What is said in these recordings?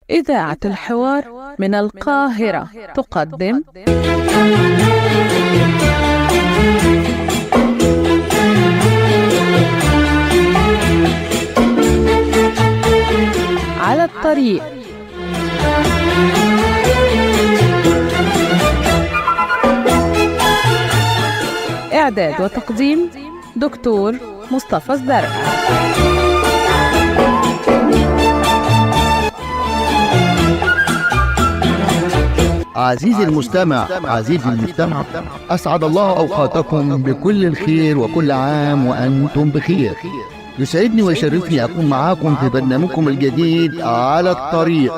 إذاعة الحوار من القاهرة تقدم على الطريق. إعداد وتقديم دكتور مصطفى الزرقاء. عزيزي المستمع، أسعد الله أوقاتكم بكل الخير وكل عام وأنتم بخير. يسعدني ويشرفني أكون معاكم في برنامجكم الجديد على الطريق.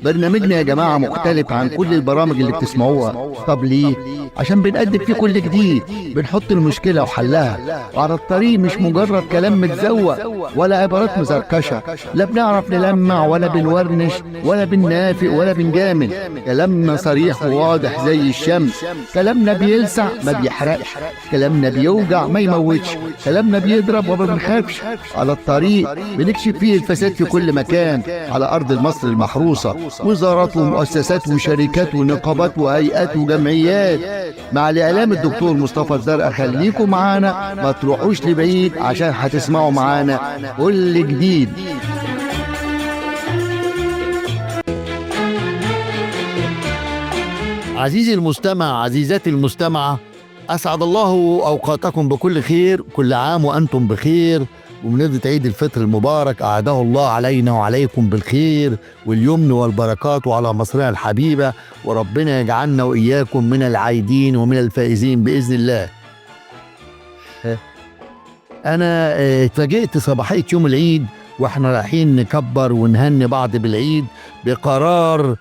برنامجنا يا جماعة مختلف عن كل البرامج اللي بتسمعوها. طب ليه؟ عشان بنقدم فيه كل جديد، بنحط المشكلة وحلها. وعلى الطريق مش مجرد كلام متزوق ولا عبارات مزركشة، لا بنعرف نلمع ولا بنورنش ولا بننافق ولا بنجامل. كلامنا صريح وواضح زي الشمس. كلامنا بيلسع ما بيحرقش، كلامنا بيوجع ما يموتش، كلامنا بيضرب وما بنخافش. على الطريق بنكشف فيه الفساد في كل مكان على أرض مصر المحروسة، وزارات ومؤسسات وشركات ونقابات وهيئات وجمعيات. مع الإعلام الدكتور مصطفى الزرقاء. خليكم معانا، ما تروحوش لبعيد عشان هتسمعوا معانا كل جديد. عزيزي المستمع، عزيزاتي المستمعة، أسعد الله أوقاتكم بكل خير. كل عام وأنتم بخير، وبمناسبة عيد الفطر المبارك أعاده الله علينا وعليكم بالخير واليمن والبركات وعلى مصرنا الحبيبة، وربنا يجعلنا وإياكم من العايدين ومن الفائزين بإذن الله. أنا اتفاجئت صباحية يوم العيد واحنا رايحين نكبر ونهني بعض بالعيد بقرار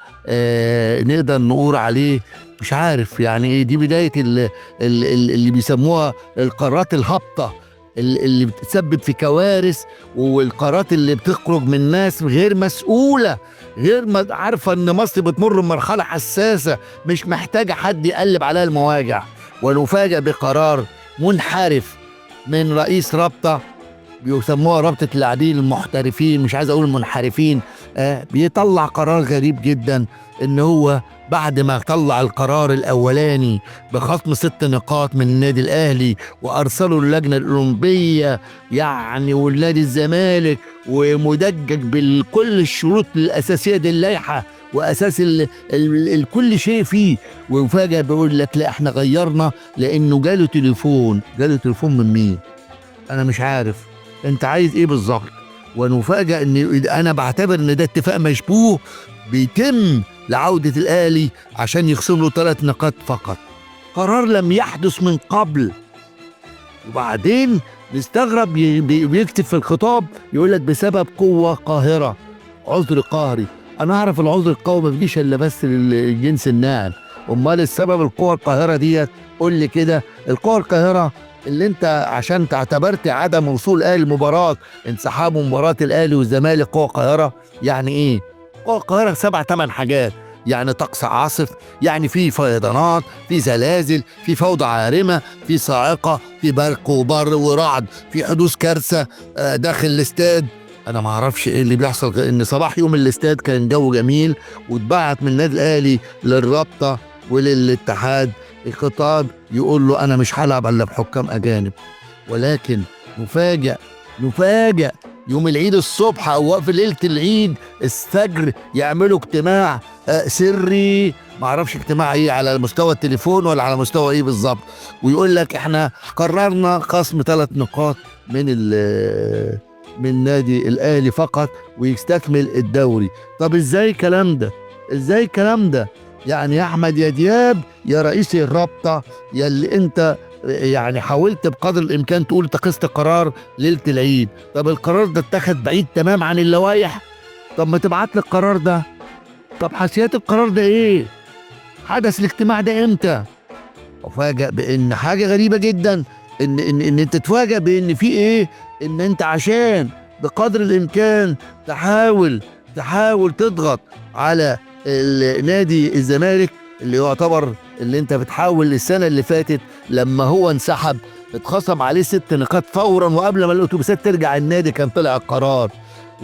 نقدر نقول عليه مش عارف يعني ايه. دي بداية اللي بيسموها القرارات الهابطة اللي بتسبب في كوارث، والقرارات اللي بتخرج من ناس غير مسؤولة، غير ما عارفة ان مصر بتمر بمرحلة حساسة مش محتاجة حد يقلب عليها المواجع. ونفاجأ بقرار منحرف من رئيس رابطة بيسموها رابطة اللاعبين المحترفين، مش عايز اقول المنحرفين. بيطلع قرار غريب جدا، ان هو بعد ما طلع القرار الاولاني بخصم 6 نقاط من النادي الاهلي وارسلوا اللجنة الاولمبية يعني والنادي الزمالك، ومدجج بكل الشروط الاساسية دي اللائحة واساس كل شيء فيه، وفجأة بيقول لك لا احنا غيرنا لانه جاله تليفون. من مين؟ انا مش عارف انت عايز ايه بالظبط. ونفاجأ ان انا بعتبر ان ده اتفاق مشبوه بيتم لعودة الاهلي عشان يخصم له 3 نقاط فقط. قرار لم يحدث من قبل. وبعدين نستغرب بيكتب في الخطاب يقول لك بسبب قوة قاهرة، عذر قهري. انا اعرف العذر القوي ما بيجيش الا بس للجنس الناعم. امال السبب القوة القاهرة ديت؟ قول لي كده. القوة القاهرة اللي انت عشان اعتبرت عدم وصول الاهلي المباراة، انسحاب مباراة الاهلي والزمالك قوة قاهرة. يعني ايه قوة قاهرة؟ 7-8 حاجات. يعني طقس عاصف، يعني في فيضانات، في زلازل، في فوضى عارمة، في صاعقة، في برق وبر ورعد، في حدوث كارثة داخل الاستاد. انا ما اعرفش ايه اللي بيحصل. ان صباح يوم الاستاد كان جو جميل، واتبعت من النادي الاهلي للرابطة وللاتحاد الخطاب يقول له انا مش هلعب الا بحكام اجانب. ولكن نفاجأ يوم العيد الصبح او في ليله العيد الفجر يعملوا اجتماع سري، معرفش اجتماع ايه، على مستوى التليفون ولا على مستوى ايه بالظبط، ويقول لك احنا قررنا خصم 3 نقاط من نادي الاهلي فقط ويستكمل الدوري. طب ازاي الكلام ده؟ يعني يا احمد يا دياب يا رئيس الرابطه يا اللي انت يعني حاولت بقدر الامكان تقول اتخذت قرار ليله العيد. طب القرار ده اتخذ بعيد تمام عن اللوائح. طب ما تبعت لي القرار ده. طب حسيات القرار ده ايه؟ حدث الاجتماع ده امتى؟ افاجئ بان حاجه غريبه جدا، ان انت تتفاجئ بان في ايه، ان انت عشان بقدر الامكان تحاول تضغط على نادي الزمالك اللي يعتبر اللي انت بتحاول السنة اللي فاتت لما هو انسحب اتخصم عليه 6 نقاط فورا، وقبل ما الاتوبيسات ترجع النادي كان طلع القرار.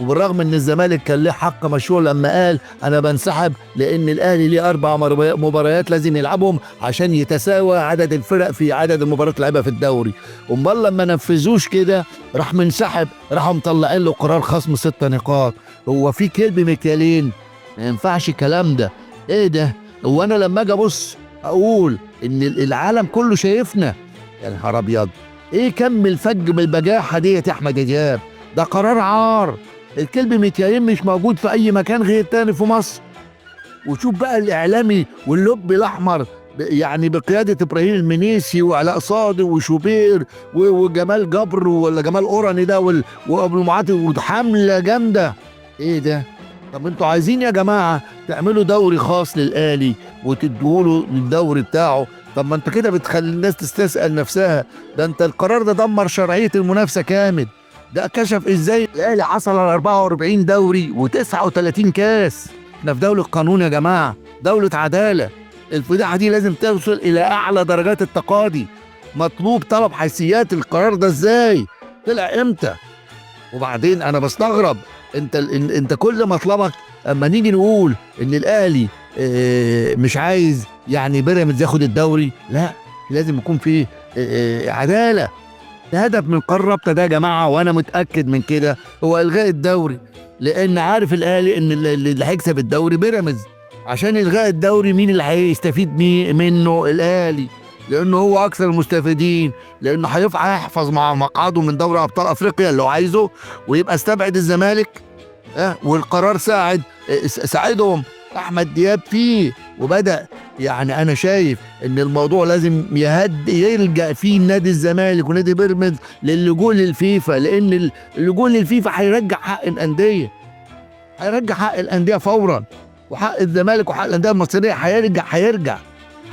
وبالرغم ان الزمالك كان له حق مشروع لما قال انا بنسحب لان الاهلي ليه 4 مباريات لازم يلعبهم عشان يتساوى عدد الفرق في عدد المباريات اللي لعبها في الدوري. امال لما نفذوش كده راح منسحب، راحوا مطلعين له قرار خصم 6 نقاط. هو في كلب مكيالين؟ ما ينفعش الكلام ده. ايه ده؟ هو انا لما اجي ابص اقول ان العالم كله شايفنا، يا نهار ابيض ايه كم الفج بالبجاحه ديت يا احمد دياب؟ ده قرار عار. الكلب مكيالين مش موجود في اي مكان غير تاني في مصر. وشوف بقى الاعلامي واللب الاحمر يعني بقياده ابراهيم المنيسي وعلاء صادق وشوبير وجمال جبر ولا جمال اوراني ده وابو المعاطي وحمله جامده. ايه ده؟ طب انتوا عايزين يا جماعه تعملوا دوري خاص للاهلي وتدوله الدوري بتاعه؟ طب ما انت كده بتخلي الناس تستسأل نفسها. ده انت القرار ده دمر شرعيه المنافسه كامل. ده كشف ازاي الاهلي حصل على 44 دوري و39 كاس. احنا في دولة قانون يا جماعة، دولة عدالة. الفضيحة دي لازم توصل إلى أعلى درجات التقاضي. مطلوب طلب حيثيات القرار ده ازاي؟ طلع امتى؟ وبعدين أنا بستغرب انت كل مطلبك اما نيجي نقول ان الأهلي مش عايز يعني بيراميدز ياخد الدوري، لا لازم يكون في عدالة. الهدف من قرار الرابطة ده يا جماعة وانا متأكد من كده هو إلغاء الدوري، لأن عارف الأهلي ان اللي هيكسب الدوري بيراميدز. عشان إلغاء الدوري مين اللي هيستفيد منه؟ الأهلي، لأنه هو أكثر المستفيدين، لأنه هيحفظ مع مقعده من دوري أبطال أفريقيا اللي هو عايزه، ويبقى استبعد الزمالك. والقرار ساعدهم أحمد دياب فيه. وبدأ يعني أنا شايف إن الموضوع لازم يلجأ فيه نادي الزمالك ونادي بيراميدز للجوء للفيفا، لأن اللجوء للفيفا هيرجع حق الأندية، هيرجع حق الأندية فورا، وحق الزمالك وحق الأندية المصرية هيرجع.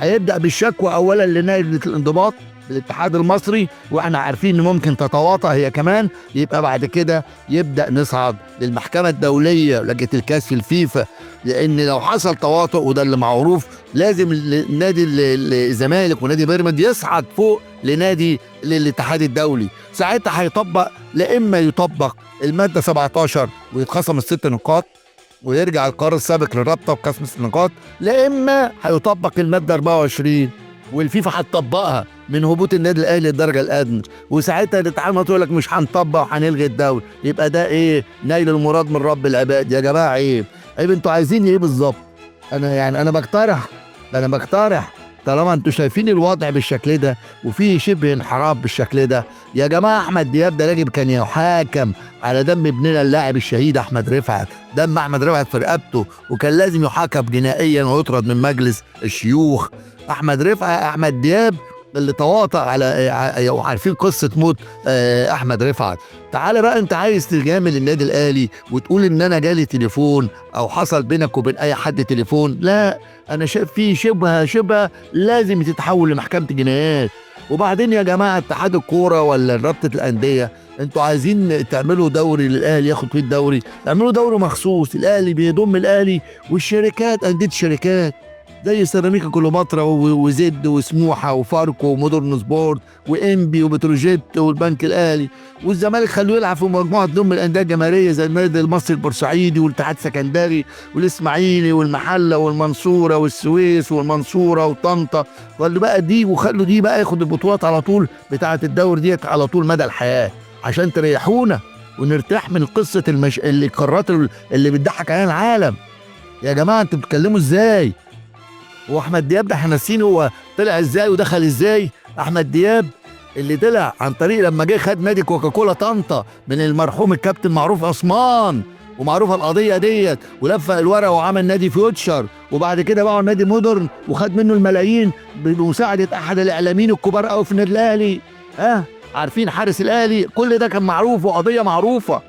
هيبدأ بالشكوى أولا لنادي الانضباط الاتحاد المصري، واحنا عارفين ان ممكن تتواطى هي كمان، يبقى بعد كده يبدأ نصعد للمحكمة الدولية لجنة الكاس في الفيفا. لان لو حصل تواطؤ وده اللي معروف لازم نادي الزمالك ونادي بيراميدز يصعد فوق لنادي الاتحاد الدولي. ساعتها هيطبق، لا اما يطبق المادة 17 ويتخصم ال6 نقاط ويرجع القرار السابق للرابطة بقسم 6 نقاط، لا اما هيطبق المادة 24 والفيفا هتطبقها من هبوط النادي الاهلي للدرجه الادنى. وساعتها الاتحاد ما تقول لك مش هنطبق وهنلغي الدوري، يبقى ده ايه؟ نيل المراد من رب العباد. يا جماعه عيب انتوا عايزين ايه بالظبط؟ انا بقترح طالما انتوا شايفين الوضع بالشكل ده وفي شبه انحراف بالشكل ده، يا جماعه احمد دياب ده راجل كان يحاكم على دم ابننا اللاعب الشهيد احمد رفعت. دم احمد رفعت في رقبته وكان لازم يحاكم جنائيا ويطرد من مجلس الشيوخ. احمد دياب اللي تواطأ على عارفين قصه موت احمد رفعت. تعالى بقى انت عايز تجامل النادي الاهلي وتقول ان انا جالي تليفون او حصل بينك وبين اي حد تليفون؟ لا، انا شايف في شبهه لازم تتحول لمحكمه الجنايات. وبعدين يا جماعه اتحاد الكوره ولا رابطه الانديه، انتوا عايزين تعملوا دوري للاهلي ياخد فيه الدوري، اعملوا دوري مخصوص. الاهلي بيضم الاهلي والشركات، انديه الشركات زي سيراميكا كليوباترا وزد وسموحه وفاركو ومودرن سبورت وانبي وبتروجيت والبنك الاهلي. والزمالك خلوه يلعب في مجموعه ضمن الانديه الجماهيريه زي النادي المصري البورسعيدي والاتحاد السكندري والاسماعيلي والمحله والمنصوره والسويس والمنصوره وطنطا واللي بقى دي، وخلوا دي بقى ياخد البطولات على طول بتاعه الدوري ديت على طول مدى الحياه عشان تريحونا ونرتاح من قصه القارات اللي بتضحك علينا العالم. يا جماعه انتوا بتتكلموا ازاي؟ واحمد دياب ده احنا ناسيين هو طلع ازاي ودخل ازاي. احمد دياب اللي طلع عن طريق لما جه خد نادي كوكاكولا طنطا من المرحوم الكابتن معروف عثمان، ومعروفه القضيه ديت، ولفق الورق وعمل نادي فيوتشر، وبعد كده باعوا نادي مودرن وخد منه الملايين بمساعده احد الاعلاميين الكبار قوي في النادي الاهلي. عارفين حارس الاهلي؟ كل ده كان معروف وقضيه معروفه.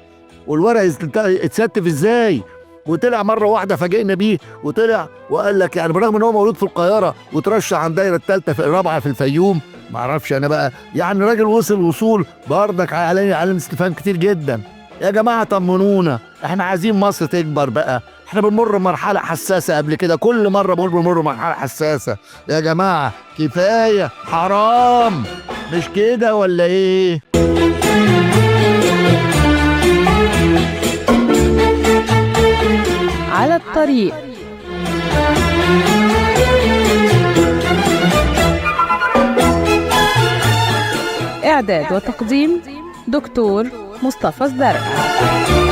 والورق اتستف ازاي؟ وطلع مره واحده فاجئنا بيه وطلع وقال لك يعني برغم ان هو مولود في القاهره وترشح عن الدايره الثالثه في الرابعه في الفيوم، ما اعرفش انا بقى يعني راجل وصول بردك على استفهام كتير جدا. يا جماعه طمنونا، احنا عايزين مصر تكبر بقى. احنا بنمر مرحله حساسه قبل كده، كل مره بنمر مرحله حساسه. يا جماعه كفايه، حرام، مش كده ولا ايه؟ على الطريق. إعداد وتقديم دكتور مصطفى الزرقاء.